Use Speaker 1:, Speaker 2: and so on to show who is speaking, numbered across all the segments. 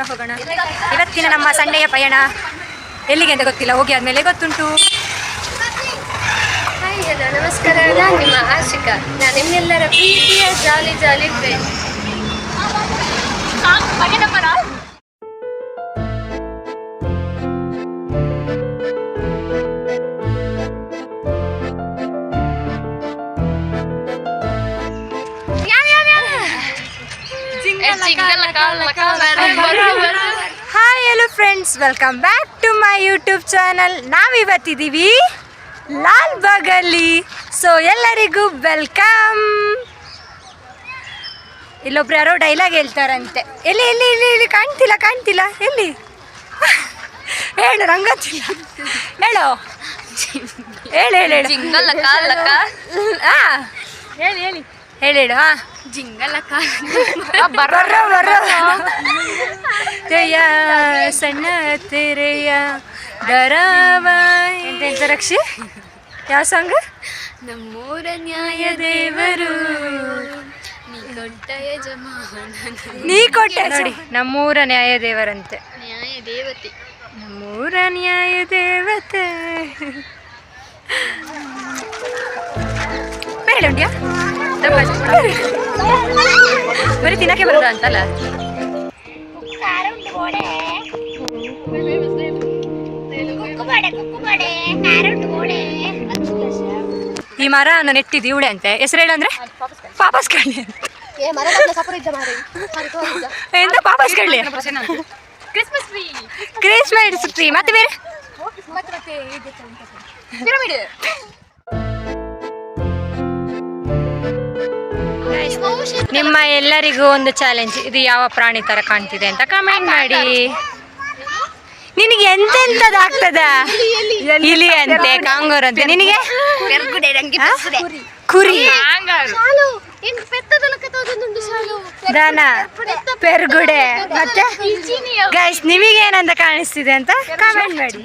Speaker 1: ಹೋಗೋಣ. ಇವತ್ತಿನ ನಮ್ಮ ಸಂಡೆಯ ಪಯಣ ಎಲ್ಲಿಗೆ ಅಂತ ಗೊತ್ತಿಲ್ಲ, ಹೋಗಿ ಆದ್ಮೇಲೆ ಗೊತ್ತುಂಟು.
Speaker 2: ಹಾಯ್ ಹಲೋ ನಮಸ್ಕಾರ, ನಾನು ನಿಮ್ಮ ಆಶಿಕಾ. ನಾನು ನಿಮ್ಮೆಲ್ಲರ ಪ್ರೀತಿಯ jolly jolly friend.
Speaker 1: Hi hello friends, welcome back to my YouTube channel. ನಾವಿವತ್ತಿದ್ದೀವಿ ಲಾಲ್ ಬಾಗಲ್ಲಿ. ಸೊ ಎಲ್ಲರಿಗೂ ವೆಲ್ಕಮ್. ಇಲ್ಲೊಬ್ರು ಯಾರೋ ಡೈಲಾಗ್ ಹೇಳ್ತಾರಂತೆ. ಎಲ್ಲಿ ಎಲ್ಲಿ ಇಲ್ಲಿ ಇಲ್ಲಿ ಕಾಣ್ತಿಲ್ಲ ಕಾಣ್ತಿಲ್ಲ, ಎಲ್ಲಿ ಹೇಳು, ರಂಗತ್ತಿಲ್ಲ, ಹೇಳು ಹೇಳು ಹೇಳು ಹೇಳು ಹೇಳಿ ಹೇಳಿ ಹೇಳಿ ಹೇಳು. ಹಾಂ,
Speaker 2: ಜಿಂಗಲಕ
Speaker 1: ಬರ್ರೋ ಬರ್ರೋ ತೆಯ ಸಣ್ಣ ತೆರೆಯ ದರಾವ ಎಂತ ಹೇಳ್ತಾರೆ ರಕ್ಷಿ? ಯಾವ ಸಾಂಗ್?
Speaker 2: ನಮ್ಮೂರ ನ್ಯಾಯ ದೇವರು ನೀ ಕೊಟ್ಟ ಯಜಮಾನ,
Speaker 1: ನೀ ಕೊಟ್ಟೆ ನೋಡಿ, ನಮ್ಮೂರ ನ್ಯಾಯ ದೇವರಂತೆ.
Speaker 2: ನ್ಯಾಯ ದೇವತೆ,
Speaker 1: ನಮ್ಮೂರ ನ್ಯಾಯ ದೇವತೆ. ಹೇಳಿ ಉಂಡ್ಯಾ ಬರೀ ತಿನ್ನಕ್ಕೆ ಬರೋದ ಅಂತಲ್ಲ. ಈ ಮರ ನೆಟ್ಟಿದ್ದು ಇವಳೆ ಅಂತೆ. ಹೆಸರು ಹೇಳಂದ್ರೆ ಪಾಪಸ್ ಕಳ್ಳಿ ಅಂತ. ಎಂತ ಪಾಪಸ್ ಕಳ್ಳಿ? Christmas tree. ಮತ್ತೆ ಬೇರೆ ನಿಮ್ಮ ಎಲ್ಲರಿಗೂ ಒಂದು ಚಾಲೆಂಜ್. ಇದು ಯಾವ ಪ್ರಾಣಿ ತರ ಕಾಣ್ತಿದೆ ಅಂತ ಕಮೆಂಟ್ ಮಾಡಿ. ನಿನಗೆ ಎಂತೆಂತದಾಗ್ತದ? ಇಲಿ ಅಂತೆ, ಕಾಂಗೂರ್ ಅಂತೆ. ನಿನಗೆ ಕುರಿ, ದನ, ಪೆರ್ಗುಡೆ. ಮತ್ತೆ ಗೈಸ್ ನಿಮಗೆ ಏನಂತ ಕಾಣಿಸ್ತಿದೆ ಅಂತ ಕಮೆಂಟ್ ಮಾಡಿ.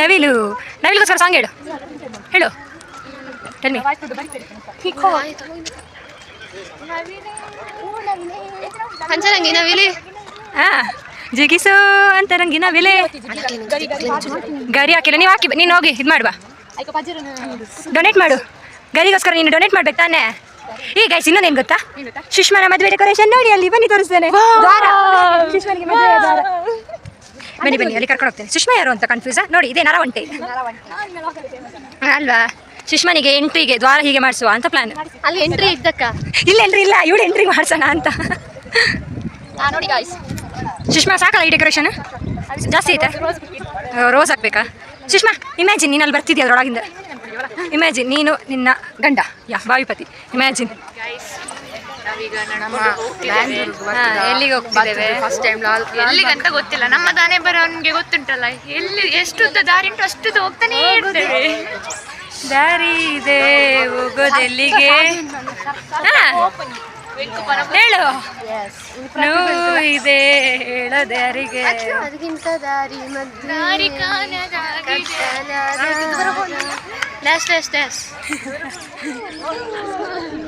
Speaker 1: ನವಿಲು, ನವಿಲಿಗೋಸ್ಕರ ಸಾಂಗ್ ಹೇಳು ಹೇಳು.
Speaker 2: ಪಂಚರಂಗಿ ನವಿಲಿ.
Speaker 1: ಹಾ, ಜಿಗಿಸೋ ಅಂತರಂಗಿ ನವಿಲೆ. ಗರಿ ಹಾಕಿಲ್ಲ, ನೀವು ಹಾಕಿ, ನೀನು ಹೋಗಿ ಇದು ಮಾಡುವ, ಡೊನೇಟ್ ಮಾಡು. ಗರಿಗೋಸ್ಕರ ನೀನು ಡೊನೇಟ್ ಮಾಡ್ಬೇಕು ತಾನೆ. ಈಗ ಗೈಸ್ ಇನ್ನೊಂದೇನು ಗೊತ್ತಾ? ಸುಷ್ಮಾನ ಮದುವೆ ಡೆಕೋರೇಷನ್ ನೋಡಿ, ಅಲ್ಲಿ ಬನ್ನಿ ತೋರಿಸ್ತೇನೆ. ಸುಷ್ಮಾನಿಗೆ ಮದುವೆ ದ್ವಾರ. ಬನ್ನಿ ಬನ್ನಿ, ಅಲ್ಲಿ ಕರ್ಕೊಂಡು ಹೋಗ್ತೇನೆ. ಸುಷ್ಮಾ ಯಾರು ಅಂತ ಕನ್ಫ್ಯೂಸಾ? ನೋಡಿ, ಇದೇ ನರವಂಟೆ ಅಲ್ವಾ? ಸುಷ್ಮಾನಿಗೆ ಎಂಟ್ರಿಗೆ ದ್ವಾರ ಹೀಗೆ ಮಾಡಿಸುವ ಅಂತ ಪ್ಲಾನ್.
Speaker 2: ಅಲ್ಲಿ ಎಂಟ್ರಿ ಇದ್ದಕ್ಕ?
Speaker 1: ಇಲ್ಲ ಎಂಟ್ರಿ ಇಲ್ಲ, ಇವಳು ಎಂಟ್ರಿ ಮಾಡ್ಸೋಣ ಅಂತ.
Speaker 2: ನೋಡಿ ಗಾಯ್ಸ್,
Speaker 1: ಸುಷ್ಮಾ ಸಾಕಲ್ಲ ಈ ಡೆಕೋರೇಷನ್? ಜಾಸ್ತಿ ಐತೆ? ರೋಸ್ ಹಾಕ್ಬೇಕಾ? ಸುಷ್ಮಾ ಇಮ್ಯಾಜಿನ್ ನೀನು ಅಲ್ಲಿ ಬರ್ತಿದ್ಯಾ ಅದ್ರೊಳಗಿಂದ. ಇಮ್ಯಾಜಿನ್ ನೀನು ನಿನ್ನ ಗಂಡ ಬಾವಿಪತಿ. ಇಮ್ಯಾಜಿನ್ ಎಲ್ಲಿಗೆ ಹೋಗ್ತಿದ್ದೇವೆ?
Speaker 2: ಫಸ್ಟ್ ಟೈಮ್ ಎಲ್ಲಿಗಂತ ಗೊತ್ತಿಲ್ಲ. ನಮ್ಮ ದಾನೆ ಬರೋನ್ಗೆ ಗೊತ್ತುಂಟಲ್ಲ, ಎಲ್ಲಿ ಎಷ್ಟು ಉದ್ದ ದಾರಿ ಉಂಟು ಅಷ್ಟು ಹೋಗ್ತಾನೆ ಇರ್ತೇವೆ.
Speaker 1: ದಾರಿ ಇದೆ ಹೋಗೋದೆಲ್ಲಿಗೆ? ಹೇಳು. ನೋವು ಇದೆ ಹೇಳೋದು ಯಾರಿಗೆ?
Speaker 2: ಅದಕ್ಕಿಂತ ದಾರಿ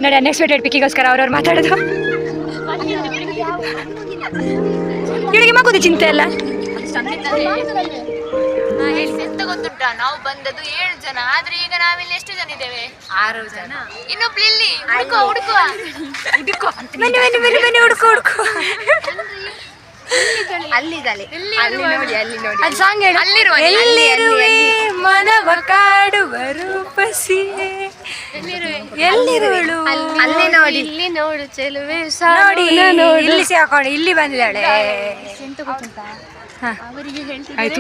Speaker 1: ನೋಡಿ, ಅನ್ಎಕ್ಸ್ಪೆಕ್ಟೆಡ್ ಪಿಕ್ಕಿಗೋಸ್ಕರ ಅವ್ರವ್ರು ಮಾತಾಡೋದು. ಇವಳಿಗೆ ಮಗುದು ಚಿಂತೆ ಅಲ್ಲ.
Speaker 2: ಎಂತ ಗೊತ್ತುಂಟ, ನಾವು ಬಂದದ್ದು 7 ಜನ, ಆದ್ರೆ ಈಗ ನಾವಿಲ್ಲಿ ಎಷ್ಟು ಜನ ಇದ್ದೇವೆ? 6 ಜನ. ಇನ್ನೊಬ್ಳು ಇಲ್ಲಿ ಹುಡುಕೋ ಹುಡುಕುವ ಹುಡುಕೋ
Speaker 1: ಬನ್ನಿ ಬನ್ನಿ ಬನ್ನಿ ಬನ್ನಿ, ಹುಡುಕೋ ಹುಡುಕೋ.
Speaker 2: ಅಲ್ಲಿದ್ದಾಳೆ, ಅಲ್ಲಿ ನೋಡಿ, ಅಲ್ಲಿ ನೋಡಿ.
Speaker 1: ಅದು ಸಾಂಗ್ ಹೇಳು. ಎಲ್ಲಿರುವೆ ಮನವ ಕಾಡುವ ರೂಪಸಿಯೇ, ಎಲ್ಲಿರುವಳು?
Speaker 2: ಅಲ್ಲಿ ನೋಡಿ, ಇಲ್ಲಿ ನೋಡು ಚೆಲುವೆ.
Speaker 1: ನೋಡಿ ಇಲ್ಲಿ ಹಾಕೊಂಡು ಇಲ್ಲಿ ಬಂದಿದ್ದಾಳೆ.
Speaker 2: ಎಂತ ಗೊತ್ತುಂಟ, ಅವರಿಗೆ
Speaker 1: ಆಯ್ತು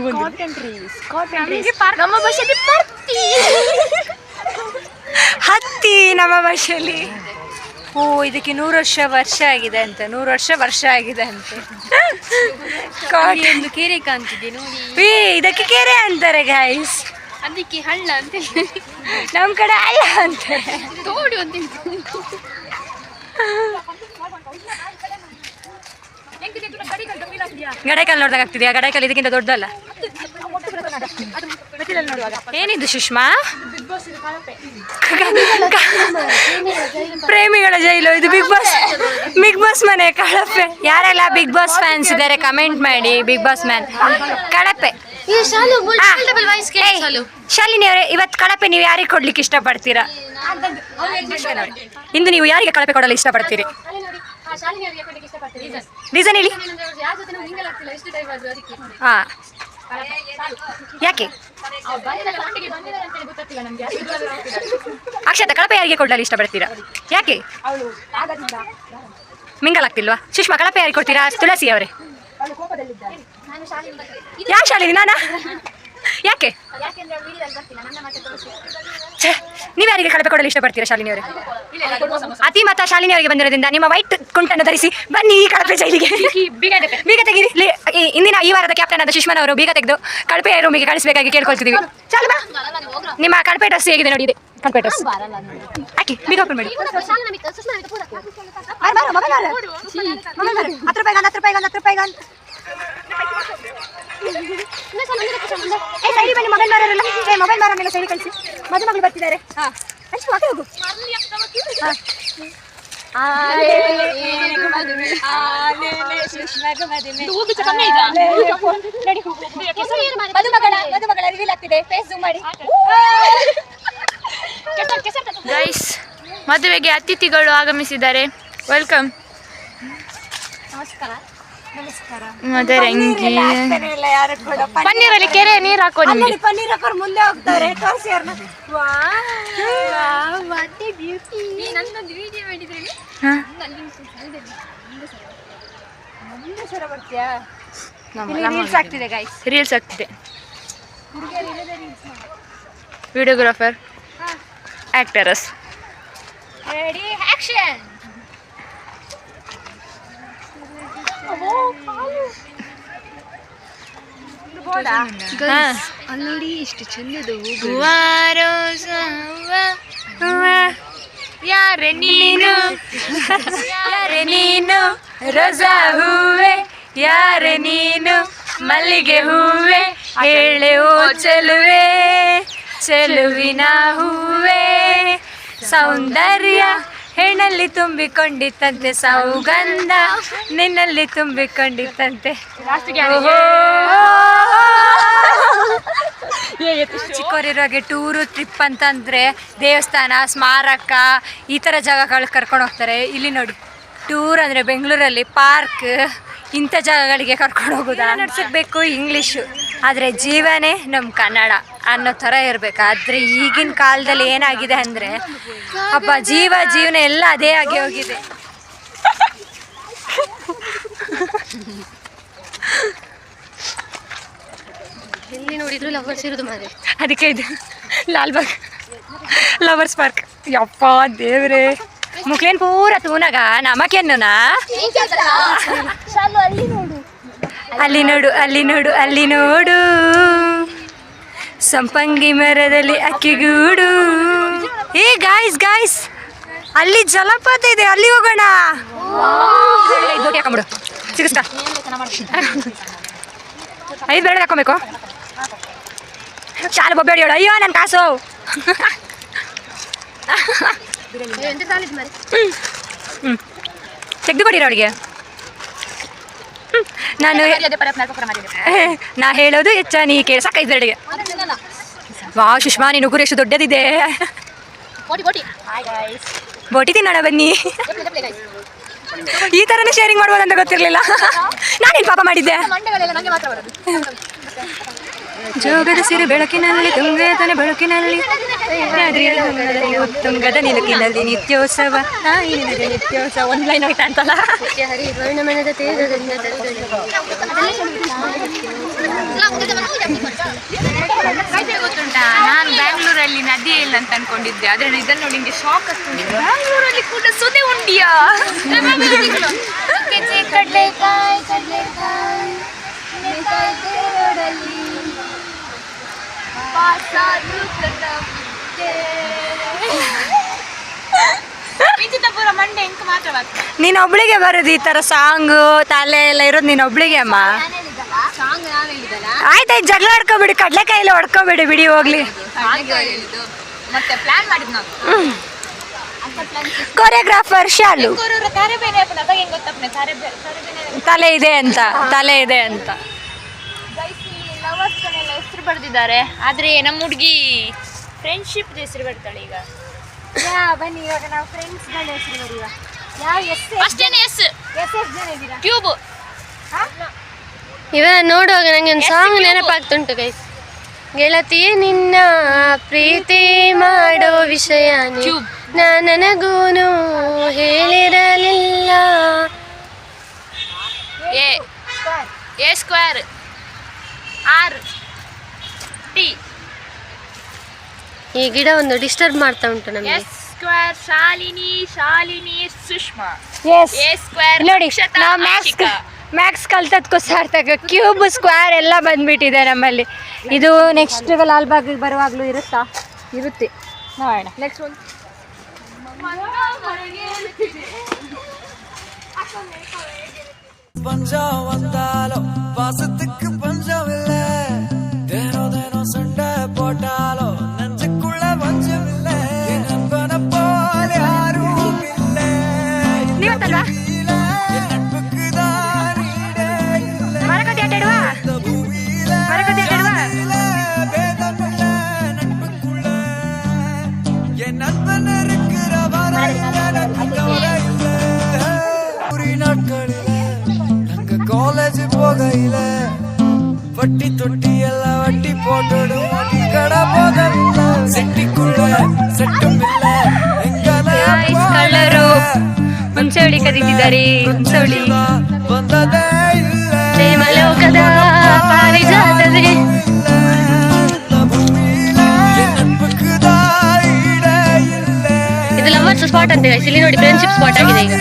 Speaker 2: ನಮ್ಮ ಭಾಷೆಯಲ್ಲಿ
Speaker 1: ಹತ್ತಿ, ನಮ್ಮ ಭಾಷೆಯಲ್ಲಿ. ಓ, ಇದಕ್ಕೆ 100 ವರ್ಷ ಆಗಿದೆ ಅಂತ. 100 ವರ್ಷ ಆಗಿದೆ ಅಂತೆ.
Speaker 2: ಒಂದು ಕೆರೆ ಕಾಣ್ತಿದೆ ನೋಡಿ.
Speaker 1: ಇದಕ್ಕೆ ಕೆರೆ ಅಂತಾರೆ ಗೈಸ್.
Speaker 2: ಅದಕ್ಕೆ ಹಳ್ಳ ಅಂತ
Speaker 1: ನಮ್ಮ ಕಡೆ ಹಳ್ಳ ಅಂತಾರೆ.
Speaker 2: ತೋಡು ಅಂತ
Speaker 1: ಗಡೈಕಲ್ ನೋಡ್ದಾಗ ಆಗ್ತಿದ್ಯಾ? ಗಡೈಕಲ್ ಇದಕ್ಕಿಂತ ದೊಡ್ಡದಲ್ಲ. ಏನಿದು ಸುಷ್ಮಾ? ಪ್ರೇಮಿಗಳ ಜೈಲು ಇದು. ಬಿಗ್ ಬಾಸ್ ಮನೆ ಕಳಪೆ. ಯಾರೆಲ್ಲ ಬಿಗ್ ಬಾಸ್ ಫ್ಯಾನ್ಸ್ ಇದ್ದಾರೆ ಕಮೆಂಟ್ ಮಾಡಿ. ಬಿಗ್ ಬಾಸ್ ಮ್ಯಾನ್ ಕಳಪೆ. ಶಾಲಿನಿ ಅವರೇ, ಇವತ್ತು ಕಳಪೆ ನೀವು ಯಾರಿಗೆ ಕೊಡ್ಲಿಕ್ಕೆ ಇಷ್ಟಪಡ್ತೀರಾ? ಇಂದು ನೀವು ಯಾರಿಗೆ ಕಳಪೆ ಕೊಡಲು ಇಷ್ಟಪಡ್ತೀರಿ? ರೀಸನ್ ಹೇಳಿ. ಹಾ, ಯಾಕೆ? ಅಕ್ಷತಾ, ಕಳಪೆ ಯಾರಿಗೆ ಕೊಡಲು ಇಷ್ಟಪಡ್ತೀರಾ? ಯಾಕೆ ಮಿಂಗಲ್ ಆಗ್ತಿಲ್ವಾ? ಸುಷ್ಮಾ, ಕಳಪೆ ಯಾರಿಗೆ ಕೊಡ್ತೀರಾ? ತುಳಸಿ ಅವರೇ. ಯಾಕೆ ಶಾಲಿನಿ? ನಾನಾ? ಯಾಕೆ? ನೀವು ಯಾರಿಗೆ ಕಳಪೆ ಕೊಡಲು ಇಷ್ಟಪಡ್ತೀರಾ ಶಾಲಿನಿ ಅವರೇ? ಅತಿ ಮತ ಶಾಲಿನಿ ಅವರಿಗೆ ಬಂದಿರೋದ್ರಿಂದ ನಿಮ್ಮ ವೈಟ್ ಕುಂಟನ್ನು ಧರಿಸಿ ಬನ್ನಿ ಈ ಕಳಪೆ ಜೈಲಿಗೆ. ಬೀಗ ತೆಗೀರಿ. ಇಂದಿನ ಈ ವಾರದ ಕ್ಯಾಪ್ಟನ್ ಆದ ಸುಷ್ಮಾ ಅವರು ಬೀಗ ತೆಗೆದು ಕಳಪೆ ರೂಮಿಗೆ ಕಳಿಸಬೇಕಾಗಿ ಕೇಳ್ಕೊಳ್ತಿದ್ದೀವಿ. ಚಾಲು ಬಾ. ನಿಮ್ಮ ಕಳಪೆ ಡ್ರೆಸ್ ಹೇಗಿದೆ ನೋಡಿ. ಇದೆ ಕಳಪೆ ಡ್ರೆಸ್. ಹಾಕಿ ಬೀಗ ಓಪನ್ ಮಾಡಿ. 10 ರೂಪಾಯಿಗೆ ಮೊಬೈಲ್ ಮಾರನ್ನೆಲ್ಲ ಸೈಡಿ ಕಳಿಸಿ. ಮದುಮಗಳು ಬರ್ತಿದ್ದಾರೆ. ಹೋಗು. ಮದುಮಗಳ ರಿವೀಲ್ ಆಗ್ತಿದೆ. ಫೇಸ್ ಝೂಮ್ ಮಾಡಿ.
Speaker 2: ಗೈಸ್, ಮದುವೆಗೆ ಅತಿಥಿಗಳು ಆಗಮಿಸಿದ್ದಾರೆ. ವೆಲ್ಕಮ್. ಪನ್ನೀರಲ್ಲಿ ಕೆರೆ ನೀರು ಹಾಕೋ.
Speaker 1: ಪನ್ನೀರ್ ಹಾಕೋರು ಮುಂದೆ ಹೋಗ್ತಾರೆ. ತೋರಿಸಿ ಅವ್ರನ್ನ.
Speaker 2: ರೀಲ್ಸ್ ಆಗ್ತಿದೆ. Videographer, actors.
Speaker 1: Ready, action.
Speaker 2: ಅಲ್ಲಿ ಇಷ್ಟು ಚೆಂದದು. ಯಾರೆ ನೀನು,
Speaker 1: ಯಾರೆ ನೀನು ರೋಜಾ ಹೂವೆ, ಯಾರೆ ನೀನು ಮಲ್ಲಿಗೆ ಹೂವೆ, ಹೇಳೆ ಓ ಚೆಲುವೆ, ಚೆಲುವಿನ ಹೂವೆ. ಸೌಂದರ್ಯ ಹೆಣ್ಣಲ್ಲಿ ತುಂಬಿಕೊಂಡಿತ್ತಂತೆ, ಸೌಗಂಧ ನಿನ್ನಲ್ಲಿ ತುಂಬಿಕೊಂಡಿತ್ತಂತೆ. ಚಿಕ್ಕವರಿರುವಾಗೆ ಟೂರು ಟ್ರಿಪ್ ಅಂತಂದರೆ ದೇವಸ್ಥಾನ, ಸ್ಮಾರಕ, ಈ ಥರ ಜಾಗಗಳಿಗೆ ಕರ್ಕೊಂಡು ಹೋಗ್ತಾರೆ. ಇಲ್ಲಿ ನೋಡಿ, ಟೂರ್ ಅಂದರೆ ಬೆಂಗಳೂರಲ್ಲಿ ಪಾರ್ಕ್, ಇಂಥ ಜಾಗಗಳಿಗೆ ಕರ್ಕೊಂಡು ಹೋಗೋದು. ನಡ್ಸಬೇಕು ಇಂಗ್ಲೀಷು, ಆದರೆ ಜೀವನೇ ನಮ್ಮ ಕನ್ನಡ ಅನ್ನೋ ಥರ ಇರಬೇಕು. ಆದರೆ ಈಗಿನ ಕಾಲದಲ್ಲಿ ಏನಾಗಿದೆ ಅಂದರೆ ಅಪ್ಪ ಜೀವನ ಎಲ್ಲ ಅದೇ ಆಗಿ ಹೋಗಿದೆ.
Speaker 2: ಎಲ್ಲಿ ನೋಡಿದ್ರು ಲವರ್ಸ್ ಇರೋದು ಮಾರೆ.
Speaker 1: ಅದಕ್ಕೆ ಇದು ಲಾಲ್ಬಾಗ್ ಲವರ್ಸ್ ಪಾರ್ಕ್. ಯಪ್ಪ ದೇವ್ರೆ, ಮುಖೇನ್ ಪೂರ ತೂನಗ ನಮಕೆನ್ನುನಾ. ಅಲ್ಲಿ ನೋಡು, ಅಲ್ಲಿ ನೋಡು, ಅಲ್ಲಿ ನೋಡು, ಸಂಪಂಗಿ ಮರದಲ್ಲಿ ಅಕ್ಕಿಗೂಡು. ಏ ಗಾಯ್ಸ್, ಅಲ್ಲಿ ಜಲಪಾತ ಇದೆ, ಅಲ್ಲಿ ಹೋಗೋಣ. ಹಾಕೊಂಬಿಡು, ಸಿಗಿಸ್ತಾ 5 ಬೇಡ ಹಾಕೊಬೇಕು. ಶಾಲೆ ಬೊಬ್ಬೆ ಹೇಳು. ಅಯ್ಯೋ ನನ್ನ ಕಾಸು. ತೆಗೆದು ಕೊಡಿರ ಅವಳಿಗೆ. ನಾ ಹೇಳೋದು ಹೆಚ್ಚ, ನೀ ಕೇಳಿ ಸಾಕ. 5 ಬೇಡಿಗೆ. ವಾ ಸುಷ್ಮಾ, ನೀನು ಉಗುರು ಎಷ್ಟು ದೊಡ್ಡದಿದೆ. ಬೋಟಿ ತಿನ್ನೋಣ ಬನ್ನಿ. ಈ ಥರನೇ ಶೇರಿಂಗ್ ಮಾಡ್ಬೋದಂತ ಗೊತ್ತಿರಲಿಲ್ಲ. ನಾನೇನು ಪಾಪ ಮಾಡಿದ್ದೆ. ಜೋಗದ ಸಿರಿ ಬೆಳಕಿನಲ್ಲಿ, ತುಂಗದ ಬೆಳಕಿನಲ್ಲಿ, ತುಂಗದ ನಿಲುಕಿನಲ್ಲಿ ನಿತ್ಯೋತ್ಸವ, ನಿತ್ಯೋತ್ಸವ. ಒಂದು ಲೈನ್ ಹೋಯ್ತಾ ಅಂತಲ್ಲ.
Speaker 2: ಗೊತ್ತುಂಟಾ, ನಾನು ಬ್ಯಾಂಗ್ಳೂರಲ್ಲಿ ನದಿ ಇಲ್ಲ ಅಂತ ಅನ್ಕೊಂಡಿದ್ದೆ, ಆದ್ರೆ ಇದನ್ನು ನೋಡಿ ನಿಮಗೆ ಶಾಕ್ ಆಗ್ತದೆ. ಬ್ಯಾಂಗ್ಳೂರಲ್ಲಿ ಕೂಡ ಸುದೆ ಉಂಡಿಯಾ? ಕಡ್ಲೆಕಾಯಿ ಮಂಡೆ ಎಂಕ ಮಾತ್ರ.
Speaker 1: ನೀನೊಬ್ಳಿಗೆ ಬರೋದು ಈ ಥರ ಸಾಂಗು ತಲೆ ಎಲ್ಲ ಇರೋದು ನೀನೊಬ್ಳಿಗೆ ಅಮ್ಮ.
Speaker 2: ಸಾಂಗ್ ನಾವ್ ಹೇಳಿದಲ್ಲ
Speaker 1: ಆಯ್ತಾಯ್ತು, ಜಗಳ ಆಡ್ಕೋಬಿಡಿ, ಕಡ್ಲೆಕಾಯಿಲ್ಲ ಹೊಡ್ಕೋಬೇಡಿ, ಬಿಡಿ ಹೋಗ್ಲಿ.
Speaker 2: ಮತ್ತೆ ಪ್ಲಾನ್ ಮಾಡಿದ್ ನಾವು
Speaker 1: ಕೊರಿಯೋಗ್ರಾಫರ್ ಶಾಲು. ತಲೆ ಇದೆ ಅಂತ
Speaker 2: ಲವರ್ಸ್ ಎಲ್ಲ ಹೆಸರು ಬರೆದಿದ್ದಾರೆ. ಆದ್ರೆ ನಮ್ಮ ಹುಡುಗಿ ಫ್ರೆಂಡ್ಶಿಪ್ ಹೆಸರು ಬರ್ತಾಳೆ ಈಗ.
Speaker 1: ಬನ್ನಿ, ಇವಾಗ ನಾವು ಫ್ರೆಂಡ್ಸ್ಗಳ ಹೆಸರು ಬರೆಯುವ.
Speaker 2: ಅಷ್ಟೇನೆ ಎಸ್ ಕ್ಯೂಬ್.
Speaker 3: ಇವಾಗ ನೋಡುವಾಗ ನಂಗೆ ಒಂದು ಸಾಂಗ್ ನೆನಪಾಗ್ತುಂಟು ಗೈಸ್. ಗೆಳತಿಯೇ ನಿನ್ನ ಪ್ರೀತಿ ಮಾಡೋ ವಿಷಯ ನನಗೂನು ಹೇಳಿರಲಿಲ್ಲ.
Speaker 2: A square R T.
Speaker 3: ಈ ಗಿಡ ಒಂದು ಡಿಸ್ಟರ್ಬ್ ಮಾಡ್ತಾ ಉಂಟು ನಮಗೆ.
Speaker 2: S square Shalini Sushma. A square
Speaker 1: ನೋಡಿ, ನಾವು ಮ್ಯಾಕ್ಸ್ ಕಲ್ತದ್ಕೋ ಸಾರ್ಥಕ. ಕ್ಯೂಬ್, ಸ್ಕ್ವೇರ್ ಎಲ್ಲ ಬಂದ್ಬಿಟ್ಟಿದೆ ನಮ್ಮಲ್ಲಿ. ಇದು ನೆಕ್ಸ್ಟ್ ಲಾಲ್ಬಾಗ್ ಬರುವಾಗಲೂ ಇರುತ್ತೆ ನೋಡೋಣ. ನೆಕ್ಸ್ಟ್ ಒಂದು
Speaker 4: பஞ்சம் வந்தாலும் பாசத்துக்கு பஞ்சம் இல்ல. தினம் தினம் சண்டை போட்டாலும் நெஞ்சுக்குள்ள பஞ்சம் இல்ல. என் நண்பனை போல யாரும் இல்ல. என் நட்புக்கு தான் ஈடே இல்ல. இந்த பூமியில பேதம் இல்ல நட்புக்குள்ள. என் நண்பன் இருக்கிற வரை எனக்கு கவலை இல்ல. புரி நாட்களில காலேஜ் போகையில வட்டி தொட்டி எல்லாம் வட்டி போட்டுடும். வட்டி கடை போகவில்லை, செட்டிக்குள்ள செட்டும் இல்ல.
Speaker 1: ಕಳ್ಳರು ಹುಂಚವಳಿ ಕರೀತಿದ್ದಾರೆ. ಹುಂಚವಳಿ
Speaker 4: ಬಂದದೇ ಇಲ್ಲ.
Speaker 1: ಪ್ರೇಮಲೋಕದ ಪಾರಿಜಾತದಲ್ಲಿ
Speaker 3: ಇದು ಲವರ್ಸ್ ಸ್ಪಾಟ್ ಅಂತ guys. ಇಲ್ಲಿ ನೋಡಿ, ಫ್ರೆಂಡ್ಶಿಪ್ ಸ್ಪಾಟ್ ಆಗಿದೆ ಈಗ.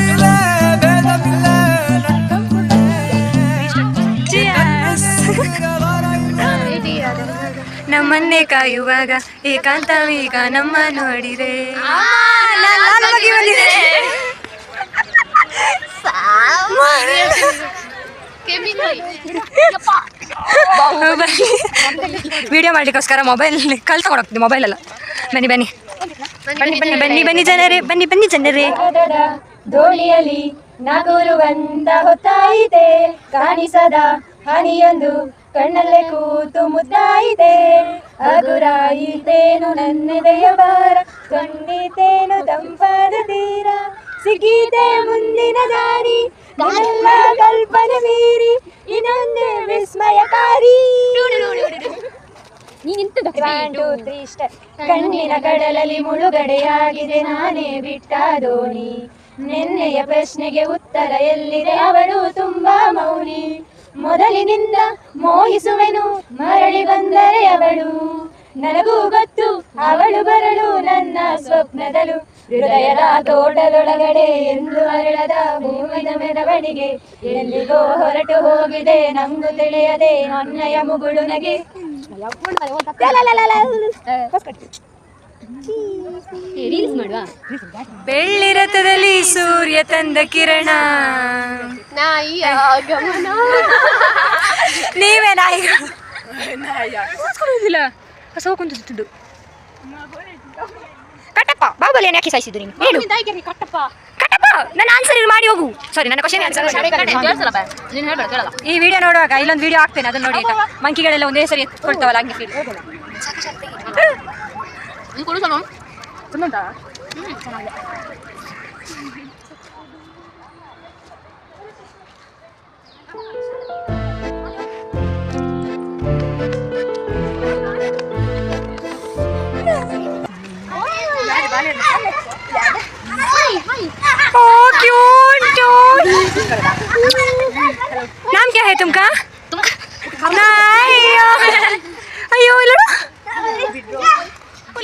Speaker 1: ನಮ್ಮನ್ನೇ ಕಾಯುವಾಗ ಏಕಾಂತ ಈಗ ನಮ್ಮ ನೋಡಿದೆ. ವಿಡಿಯೋ ಮಾಡ್ಲಿಕ್ಕೋಸ್ಕರ ಮೊಬೈಲ್ ಕಲ್ ತಗೊಂಡೋಗ್ತೀನಿ. ಮೊಬೈಲ್ ಅಲ್ಲ. ಬನ್ನಿ ಬನ್ನಿ ಬನ್ನಿ ಬನ್ನಿ ಬನ್ನಿ ಬನ್ನಿ ಜನರೇ, ಬನ್ನಿ ಬನ್ನಿ ಜನರೇ. ದೋಣಿಯಲ್ಲಿ ನಗುರುವಂತ ಹೊತ್ತಾಯಿತೆ, ಕಾಣಿಸದ ಹನಿಯೊಂದು ಕಣ್ಣಲ್ಲೇ ಕೂತು ಮುದ್ದಾಯಿತೆ. ಹಗುರಾಯಿತೇನು ನನ್ನೆದೆಯ ಭಾರ, ಕಂಡಿತೇನು ತಂಪಾದ ತೀರ. ಸಿಗೀತೆ ಮುಂದಿನ ದಾರಿ, ನನ್ನೆಲ್ಲ ಕಲ್ಪನೆ ಮೀರಿ ಇನ್ನೊಂದೇ ವಿಸ್ಮಯಕಾರಿ. ಕಣ್ಣಿನ ಕಡಲಲ್ಲಿ ಮುಳುಗಡೆಯಾಗಿದೆ ನಾನೇ ಬಿಟ್ಟ ದೋಣಿ. ನಿನ್ನೆಯ ಪ್ರಶ್ನೆಗೆ ಉತ್ತರ ಎಲ್ಲಿದೆ, ಅವಳು ತುಂಬಾ ಮೌನಿ. ಮೊದಲಿನಿಂದ ಮೋಹಿಸುವೆನು, ಮರಳಿ ಬಂದರೆ ಅವಳು. ನನಗೂ ಗೊತ್ತು ಅವಳು ಬರಲು ನನ್ನ ಸ್ವಪ್ನದಳು. ಹೃದಯದ ತೋಟದೊಳಗಡೆ ಎಂದು ಅರಳದ ಭೂಮಿನ ಮೆರವಣಿಗೆ ಎಲ್ಲಿಗೋ ಹೊರಟು ಹೋಗಿದೆ, ನಂಗೂ ತಿಳಿಯದೆ ನನ್ನಯ ಮುಗುಳು ನಗೆ. ಬೆಳ್ಳಿ ರಥದಲ್ಲಿ ಸೂರ್ಯ ತಂದ ಕಿರಣ, ನೀವೇ ನಾಯಿಗಳು. ಹೊಸ ಕುಂತು ಕಟ್ಟಪ್ಪ ಬಾಹುಬಲಿ ಯಾಕೆ ಸಾಯಿಸಿದ್ದು ನೀನು? ಹೇಳು ಕಟ್ಟಪ್ಪ. ನನ್ನ ಆನ್ಸರ್ ಇದು ಮಾಡಿ ಹೋಗು. ಸಾರಿ, ನನ್ನ ಕ್ವಶನ್ ಆನ್ಸರ್. ಈ ವಿಡಿಯೋ ನೋಡುವಾಗ ಇಲ್ಲೊಂದು ವಿಡಿಯೋ ಹಾಕ್ತೇನೆ, ಅದನ್ನ ನೋಡಿ. ಮಂಕಿಗಳೆಲ್ಲ ಒಂದೇ ಸರಿ ಎತ್ಕೊಳ್ತಾವಲ್ಲ, ಹಂಗೆ नाम क्या है तुमका? अयो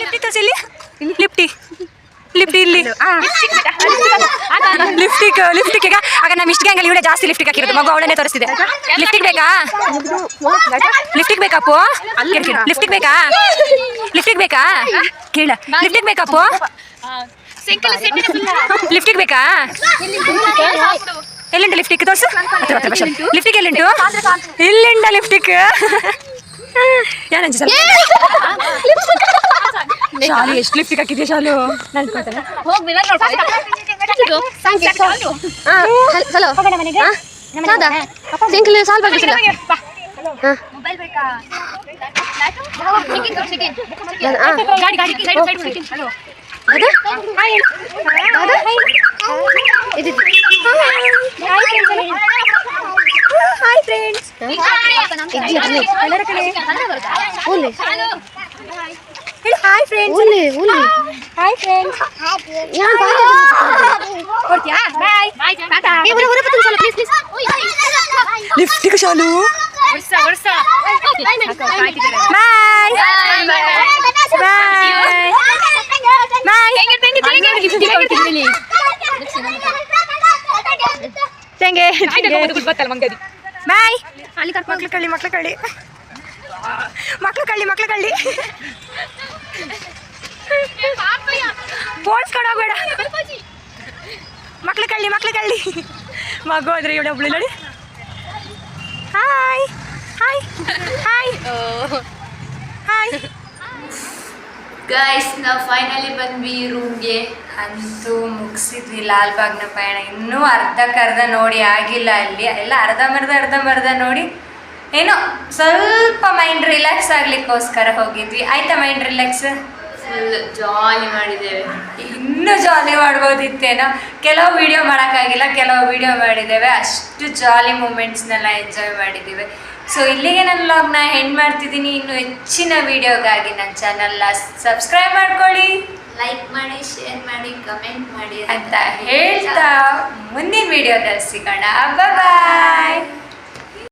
Speaker 1: लिफ्टी तो चली लिफ्टी ಇಲ್ಲಿ ಲಿಫ್ಟಿಗೆ ಆಗ ನಮ್ಮ ಇಷ್ಟ ಗ್ಯಾಂಗಲ್ಲಿ ಇವಳೆ ಜಾಸ್ತಿ ಲಿಫ್ಟಿಗೆ ಹಾಕಿರೋದು. ಮಗು ಅವಳನ್ನೇ ತೋರಿಸ್ತಿದೆ. ಲಿಫ್ಟಿಗೆ ಬೇಕಾ? ಲಿಫ್ಟಿಗೆ ಬೇಕಪ್ಪು? ಲಿಫ್ಟಿಗೆ ಬೇಕಾ? ಲಿಫ್ಟಿಗೆ ಬೇಕಾ? ಕೇಳ. ಲಿಫ್ಟಿಗೆ ಬೇಕಪ್ಪು? ಲಿಫ್ಟಿಗೆ ಬೇಕಾ? ಎಲ್ಲಿಂಟ ಲಿಫ್ಟಿಕ್ ತೋರ್ಸು ಲಿಫ್ಟಿಕ್ ಎಲ್ಲಿಂಟು ಇಲ್ಲಿಂಡ ಲಿಫ್ಟಿಕ್ ಏನಂಜಿ ಶಾಲು ಎಷ್ಟು ಲಿಫ್ಟಿಕ್ ಹಾಕಿದ್ಯಾ ಶಾಲು ನಾನು
Speaker 3: ಹಲೋ ಹೌದಾ ಸಿಂಕ್ಲಿ ಸಾಲ್ವ್ ಆಗಿಸಿಲ್ಲ
Speaker 1: ಹಾಯ್ ಫ್ರೆಂಡ್ಸ್ ಹಾಯ್ ಫ್ರೆಂಡ್ಸ್ ಲಿಫ್ಟಿಕ್ ಶಾಲು ಬಾಯ್ ಬಾಯ್ ಮಕ್ಳು ಕಳ್ಳಿ ಪೋಲ್ಸ್ಕೊಂಡು ಹೋಗ್ಬೇಡ ಮಕ್ಳು ಕಳ್ಳಿ ಮಗು ಹೋದ್ರೆ ಇವಳು ಒಬ್ಳು ನೋಡಿ ಹಾಯ್
Speaker 2: ಗೈಸ್ ನಾವು ಫೈನಲಿ ಬಂದ್ವಿ ರೂಮ್ಗೆ. ಅಂತೂ ಮುಗಿಸಿದ್ವಿ ಲಾಲ್ಬಾಗ್ನ ಪಯಣ. ಇನ್ನೂ ಅರ್ಧಕ್ಕರ್ಧ ನೋಡಿ ಆಗಿಲ್ಲ, ಅಲ್ಲಿ ಎಲ್ಲ ಅರ್ಧಂಬರ್ಧ ನೋಡಿ ಏನೋ ಸ್ವಲ್ಪ ಮೈಂಡ್ ರಿಲ್ಯಾಕ್ಸ್ ಆಗ್ಲಿಕ್ಕೋಸ್ಕರ ಹೋಗಿದ್ವಿ. ಆಯ್ತಾ ಮೈಂಡ್ ರಿಲ್ಯಾಕ್ಸ್? ಫುಲ್ ಜಾಲಿ ಮಾಡಿದ್ದೇವೆ. ಇನ್ನೂ ಜಾಲಿ ಮಾಡ್ಬೋದಿತ್ತೇನೋ. ಕೆಲವು ವಿಡಿಯೋ ಮಾಡೋಕ್ಕಾಗಿಲ್ಲ, ಕೆಲವು ವಿಡಿಯೋ ಮಾಡಿದ್ದೇವೆ. ಅಷ್ಟು ಜಾಲಿ ಮೂಮೆಂಟ್ಸ್ನೆಲ್ಲ ಎಂಜಾಯ್ ಮಾಡಿದ್ದೀವಿ. ಸೊ ಇಲ್ಲಿಗೆ ನನ್ನ ವ್ಲಾಗ್ನ ಎಂಡ್ ಮಾಡ್ತಿದ್ದೀನಿ. ಇನ್ನು ಹೆಚ್ಚಿನ ವಿಡಿಯೋಗಾಗಿ ನನ್ನ ಚಾನಲ್ನ ಸಬ್ಸ್ಕ್ರೈಬ್ ಮಾಡ್ಕೊಳ್ಳಿ, ಲೈಕ್ ಮಾಡಿ, ಶೇರ್ ಮಾಡಿ, ಕಮೆಂಟ್ ಮಾಡಿ ಅಂತ ಹೇಳ್ತಾ ಮುಂದಿನ ವಿಡಿಯೋದಲ್ಲಿ ಸಿಗೋಣ. ಬಾಯ್.